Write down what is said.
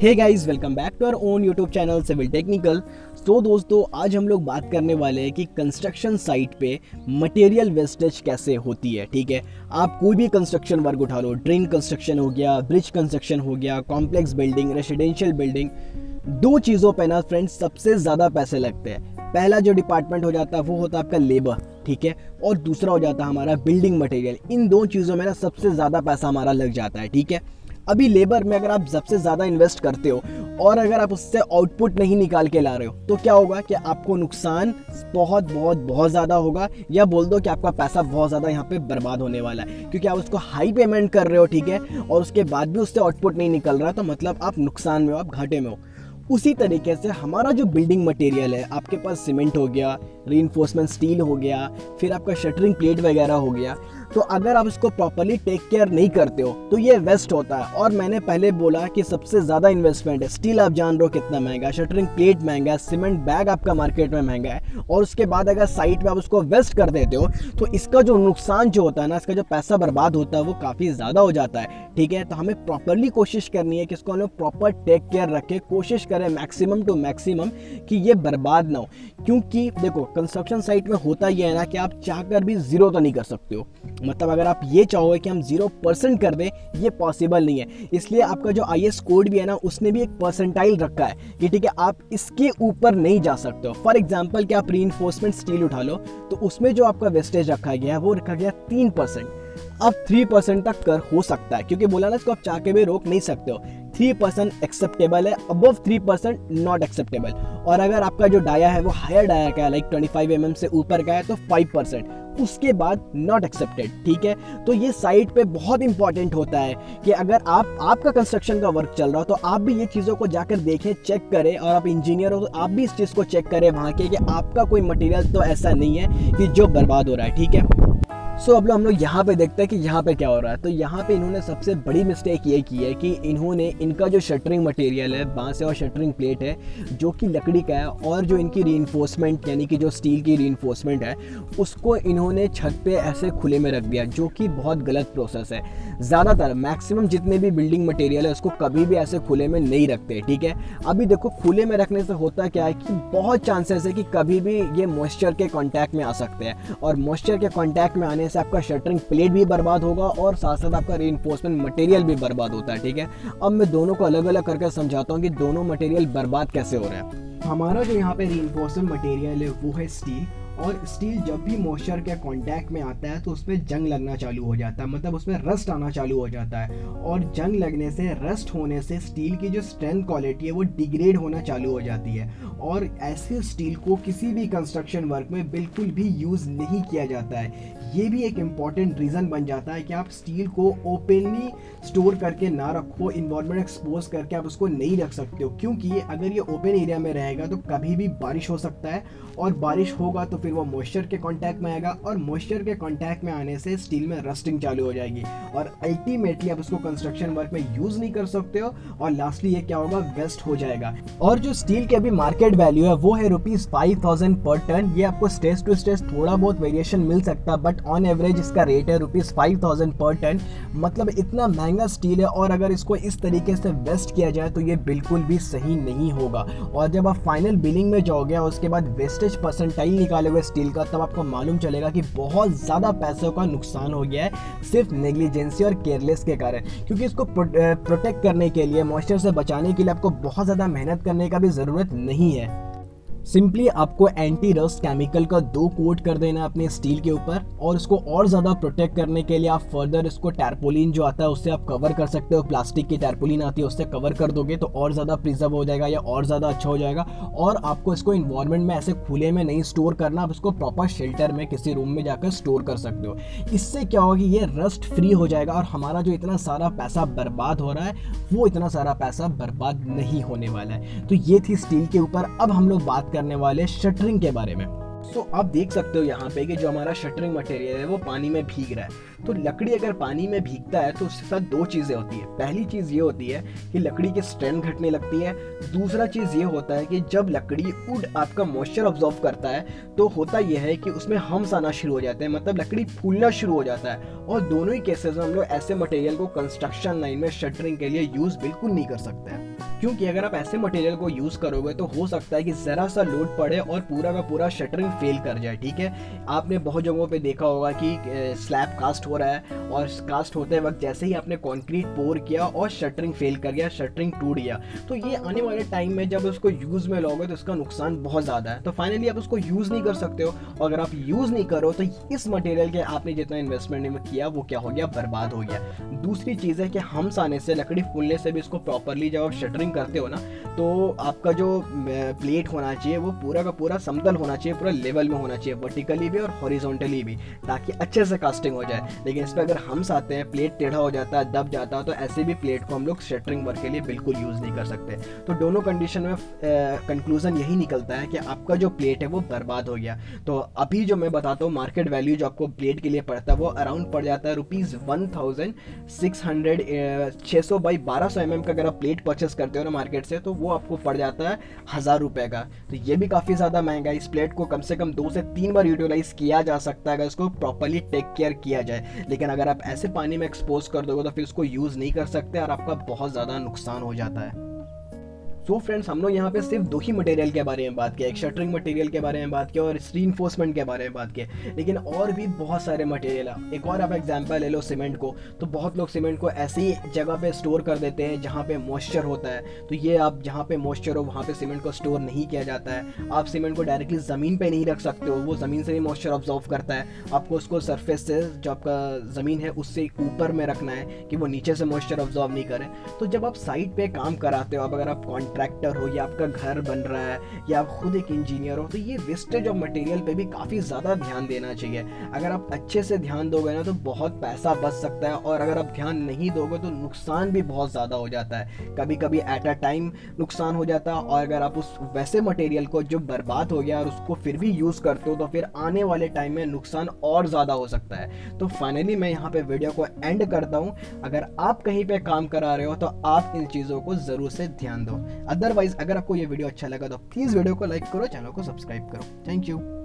Hey guys, welcome back to our own YouTube channel civil technical. तो दोस्तों, आज हम लोग बात करने वाले हैं कि कंस्ट्रक्शन साइट पे मटेरियल वेस्टेज कैसे होती है। ठीक है, आप कोई भी कंस्ट्रक्शन वर्क उठा लो, ड्रेन कंस्ट्रक्शन हो गया, ब्रिज कंस्ट्रक्शन हो गया, कॉम्प्लेक्स बिल्डिंग, रेसिडेंशियल बिल्डिंग, दो चीज़ों पे ना फ्रेंड्स सबसे ज़्यादा पैसे लगते हैं। पहला जो डिपार्टमेंट हो जाता है वो होता है आपका लेबर, ठीक है, और दूसरा हो जाता है हमारा बिल्डिंग मटेरियल। इन दो चीज़ों में ना सबसे ज़्यादा पैसा हमारा लग जाता है। ठीक है, अभी लेबर में अगर आप सबसे ज़्यादा इन्वेस्ट करते हो और अगर आप उससे आउटपुट नहीं निकाल के ला रहे हो तो क्या होगा कि आपको नुकसान बहुत बहुत बहुत ज़्यादा होगा, या बोल दो कि आपका पैसा बहुत ज़्यादा यहाँ पे बर्बाद होने वाला है, क्योंकि आप उसको हाई पेमेंट कर रहे हो। ठीक है, और उसके बाद भी उससे आउटपुट नहीं निकल रहा, तो मतलब आप नुकसान में हो, आप घाटे में हो। उसी तरीके से हमारा जो बिल्डिंग मटेरियल है, आपके पास सीमेंट हो गया, रीइंफोर्समेंट स्टील हो गया, फिर आपका शटरिंग प्लेट वगैरह हो गया, तो अगर आप इसको प्रॉपर्ली टेक केयर नहीं करते हो तो ये वेस्ट होता है। और मैंने पहले बोला कि सबसे ज़्यादा इन्वेस्टमेंट है। स्टील आप जान रहे हो कितना महंगा है, शटरिंग प्लेट महंगा है, सीमेंट बैग आपका मार्केट में महंगा है, और उसके बाद अगर साइट में आप उसको वेस्ट कर देते हो तो इसका जो नुकसान जो होता है ना, इसका जो पैसा बर्बाद होता है वो काफ़ी ज़्यादा हो जाता है। ठीक है, तो हमें प्रॉपरली कोशिश करनी है कि इसको हम लोग प्रॉपर टेक केयर रखें, कोशिश करें मैक्सिमम टू मैक्सिमम कि ये बर्बाद ना हो। क्योंकि देखो, कंस्ट्रक्शन साइट में होता ये है ना कि आप चाहकर भी जीरो तो नहीं कर सकते हो। मतलब अगर आप ये चाहोगे कि हम 0% कर दें, ये पॉसिबल नहीं है। इसलिए आपका जो IS कोड भी है ना, उसने भी एक परसेंटाइल रखा है कि ठीक है, आप इसके ऊपर नहीं जा सकते हो। फॉर एग्जांपल कि आप रीइंफोर्समेंट स्टील उठा लो, तो उसमें जो आपका वेस्टेज रखा गया है वो रखा गया 3%। अब 3% तक कर हो सकता है, क्योंकि बोला ना, इसको आप चाह के भी रोक नहीं सकते हो। 3% एक्सेप्टेबल है, अबव 3% नॉट एक्सेप्टेबल। और अगर आपका जो डाया है वो हायर डाया का है, लाइक 25 mm से ऊपर का है, तो 5%, उसके बाद नॉट एक्सेप्टेड। ठीक है, तो ये साइट पे बहुत इंपॉर्टेंट होता है कि अगर आपका कंस्ट्रक्शन का वर्क चल रहा हो तो आप भी ये चीज़ों को जाकर देखें, चेक करें, और आप इंजीनियर हो तो आप भी इस चीज़ को चेक करें वहाँ के कि आपका कोई मटेरियल तो ऐसा नहीं है कि जो बर्बाद हो रहा है। ठीक है, सो अब हम लोग यहाँ पे देखते हैं कि यहाँ पे क्या हो रहा है। तो यहाँ पे इन्होंने सबसे बड़ी मिस्टेक ये की है कि इन्होंने इनका जो शटरिंग मटेरियल है, बांस है और शटरिंग प्लेट है, जो कि लकड़ी का है, और जो इनकी रीइंफोर्समेंट यानी कि जो स्टील की रीइंफोर्समेंट है, उसको इन्होंने छत पे ऐसे खुले में रख दिया, जो कि बहुत गलत प्रोसेस है। ज़्यादातर मैक्सिमम जितने भी बिल्डिंग मटेरियल है उसको कभी भी ऐसे खुले में नहीं रखते। ठीक है, अभी देखो, खुले में रखने से होता क्या है कि बहुत चांसेस है कि कभी भी ये मॉइस्चर के कॉन्टैक्ट में आ सकते हैं, और मॉइस्चर के कॉन्टैक्ट में आने से आपका शटरिंग प्लेट भी बर्बाद होगा और साथ साथ आपका रीइंफोर्समेंट मटेरियल भी बर्बाद होता है। ठीक है, अब मैं दोनों को अलग अलग करके समझाता हूँ कि दोनों मटेरियल बर्बाद कैसे हो रहे हैं। हमारा जो यहाँ पे रीइंफोर्समेंट मटेरियल है वो है स्टील, और स्टील जब भी मॉइस्चर के कांटेक्ट में आता है तो उसमें जंग लगना चालू हो जाता है, मतलब उसमें रस्ट आना चालू हो जाता है, और जंग लगने से, रस्ट होने से स्टील की जो स्ट्रेंथ क्वालिटी है वो डिग्रेड होना चालू हो जाती है, और ऐसे स्टील को किसी भी कंस्ट्रक्शन वर्क में बिल्कुल भी यूज़ नहीं किया जाता है। ये भी एक इम्पॉर्टेंट रीज़न बन जाता है कि आप स्टील को ओपनली स्टोर करके ना रखो, इन्वायरमेंट एक्सपोज करके आप उसको नहीं रख सकते हो, क्योंकि अगर ये ओपन एरिया में रहेगा तो कभी भी बारिश हो सकता है, और बारिश होगा तो फिर वो मॉइस्चर के कांटेक्ट में आएगा, और मॉइस्चर के कांटेक्ट में आने से स्टील में रस्टिंग चालू हो जाएगी, और अल्टीमेटली आप उसको कंस्ट्रक्शन वर्क में यूज़ नहीं कर सकते हो, और लास्टली ये क्या होगा, वेस्ट हो जाएगा। और जो स्टील के अभी मार्केट वैल्यू है वो है ₹5,000 पर टन। ये आपको स्टेज टू स्टेज थोड़ा बहुत वेरिएशन मिल सकता है, बट ऑन एवरेज इसका रेट है ₹5,000 पर टन। मतलब इतना महंगा स्टील है, और अगर इसको इस तरीके से वेस्ट किया जाए तो ये बिल्कुल भी सही नहीं होगा। और जब आप फाइनल बिलिंग में जाओगे और उसके बाद वेस्टेज परसेंटाइल निकालोगे स्टील का, तब आपको मालूम चलेगा कि बहुत ज़्यादा पैसों का नुकसान हो गया है सिर्फ नेग्लिजेंसी और केयरलेस के कारण। क्योंकि इसको प्रोटेक्ट करने के लिए, मॉइस्चर से बचाने के लिए आपको बहुत ज़्यादा मेहनत करने का भी ज़रूरत नहीं है। सिंपली आपको एंटी रस्ट केमिकल का 2 कोट कर देना है अपने स्टील के ऊपर, और उसको और ज़्यादा प्रोटेक्ट करने के लिए आप फर्दर इसको टैरपोलिन जो आता है उससे आप कवर कर सकते हो। प्लास्टिक की टैरपोलिन आती है, उससे कवर कर दोगे तो और ज़्यादा प्रिजर्व हो जाएगा या और ज़्यादा अच्छा हो जाएगा। और आपको इसको इन्वायरमेंट में ऐसे खुले में नहीं स्टोर करना, आप इसको प्रॉपर शेल्टर में किसी रूम में जाकर स्टोर कर सकते हो। इससे क्या होगा, ये रस्ट फ्री हो जाएगा, और हमारा जो इतना सारा पैसा बर्बाद हो रहा है वो इतना सारा पैसा बर्बाद नहीं होने वाला है। तो ये थी स्टील के ऊपर। अब हम लोग बात करने वाले शटरिंग के बारे में। सो आप देख सकते हो यहाँ पे कि जो हमारा शटरिंग मटेरियल है वो पानी में भीग रहा है। तो लकड़ी अगर पानी में भीगता है तो उसके साथ 2 चीज़ें होती है। पहली चीज़ ये होती है कि लकड़ी की स्ट्रेंथ घटने लगती है। दूसरा चीज़ ये होता है कि जब लकड़ी वुड आपका मॉइस्चर ऑब्जॉर्व करता है तो होता यह है कि उसमें हम्स आना शुरू हो जाते हैं, मतलब लकड़ी फूलना शुरू हो जाता है। और दोनों ही केसेस में हम लोग ऐसे मटेरियल को कंस्ट्रक्शन लाइन में शटरिंग के लिए यूज बिल्कुल नहीं कर सकते हैं, क्योंकि अगर आप ऐसे मटेरियल को यूज करोगे तो हो सकता है कि जरा सा लोड पड़े और पूरा का पूरा शटरिंग फेल कर जाए। ठीक है, आपने बहुत जगहों पे देखा होगा कि स्लैब कास्ट हो रहा है और कास्ट होते वक्त जैसे ही आपने कंक्रीट पोर किया और शटरिंग फेल कर गया, शटरिंग टूट गया, तो ये आने वाले टाइम में जब उसको यूज में लोगे तो इसका नुकसान बहुत ज़्यादा है। तो फाइनली आप उसको यूज़ नहीं कर सकते हो, और अगर आप यूज़ नहीं करो तो इस मटेरियल के आपने जितना इन्वेस्टमेंट किया वो क्या हो गया, बर्बाद हो गया। दूसरी चीज़ है कि हम्स आने से, लकड़ी फूलने से भी इसको प्रॉपरली जब आप शटरिंग करते हो ना, तो आपका जो प्लेट होना चाहिए वो पूरा का पूरा समतल होना चाहिए, पूरा लेवल में होना चाहिए, वर्टिकली भी और हॉरिजॉन्टली भी, ताकि अच्छे से कास्टिंग हो जाए। लेकिन इस पर अगर हम्स आते हैं, प्लेट टेढ़ा हो जाता है, दब जाता है, तो ऐसे भी प्लेट को हम लोग शटरिंग वर्क के लिए बिल्कुल यूज़ नहीं कर सकते। तो दोनों कंडीशन में कंक्लूजन यही निकलता है कि आपका जो प्लेट है वो बर्बाद हो गया। तो अभी जो मैं बताता हूँ मार्केट वैल्यू जो आपको प्लेट के लिए पड़ता है वो अराउंड पड़ जाता है ₹1600, 600 बाई 1200 mm का अगर आप प्लेट परचेस करते हो ना मार्केट से, तो वो आपको पड़ जाता है ₹1000 का। तो ये भी काफ़ी ज़्यादा महंगा है। इस प्लेट को कम से कम 2 से 3 बार यूटिलाइज किया जा सकता है अगर इसको प्रॉपरली टेक केयर किया जाए। लेकिन अगर आप ऐसे पानी में एक्सपोज कर दोगे तो फिर उसको यूज़ नहीं कर सकते और आपका बहुत ज़्यादा नुकसान हो जाता है। सो फ्रेंड्स, हम लोग यहाँ पे सिर्फ 2 ही मटेरियल के बारे में बात किया, एक शटरिंग मटेरियल के बारे में बात किया और रीइंफोर्समेंट के बारे में बात किया, लेकिन और भी बहुत सारे मटेरियल है। एक और आप एग्जांपल ले लो सीमेंट को, तो बहुत लोग सीमेंट को ऐसी जगह पे स्टोर कर देते हैं जहाँ पे मॉइस्चर होता है। तो ये आप जहाँ पे मॉइस्चर हो वहाँ पे सीमेंट को स्टोर नहीं किया जाता है। आप सीमेंट को डायरेक्टली ज़मीन पर नहीं रख सकते हो, वो ज़मीन से भी मॉइस्चर ऑब्जॉर्व करता है। आपको उसको सरफेस से, जो आपका ज़मीन है उससे ऊपर में रखना है कि वो नीचे से मॉइस्चर ऑब्जॉर्व नहीं करे। तो जब आप साइट पे काम कराते हो, अब अगर आप कॉन्ट्रैक्टर हो या आपका घर बन रहा है या आप खुद एक इंजीनियर हो, तो ये वेस्टेज ऑफ मटेरियल पे भी काफ़ी ज़्यादा ध्यान देना चाहिए। अगर आप अच्छे से ध्यान दोगे ना तो बहुत पैसा बच सकता है, और अगर आप ध्यान नहीं दोगे तो नुकसान भी बहुत ज़्यादा हो जाता है। कभी कभी एट अ टाइम नुकसान हो जाता है, और अगर आप उस वैसे मटेरियल को जो बर्बाद हो गया और उसको फिर भी यूज़ करते हो तो फिर आने वाले टाइम में नुकसान और ज़्यादा हो सकता है। तो फाइनली मैं यहाँ पे वीडियो को एंड करता हूँ। अगर आप कहीं पे काम करा रहे हो तो आप इन चीज़ों को ज़रूर से ध्यान दो। अदरवाइज अगर आपको ये वीडियो अच्छा लगा तो प्लीज़ वीडियो को लाइक करो, चैनल को सब्सक्राइब करो। Thank you.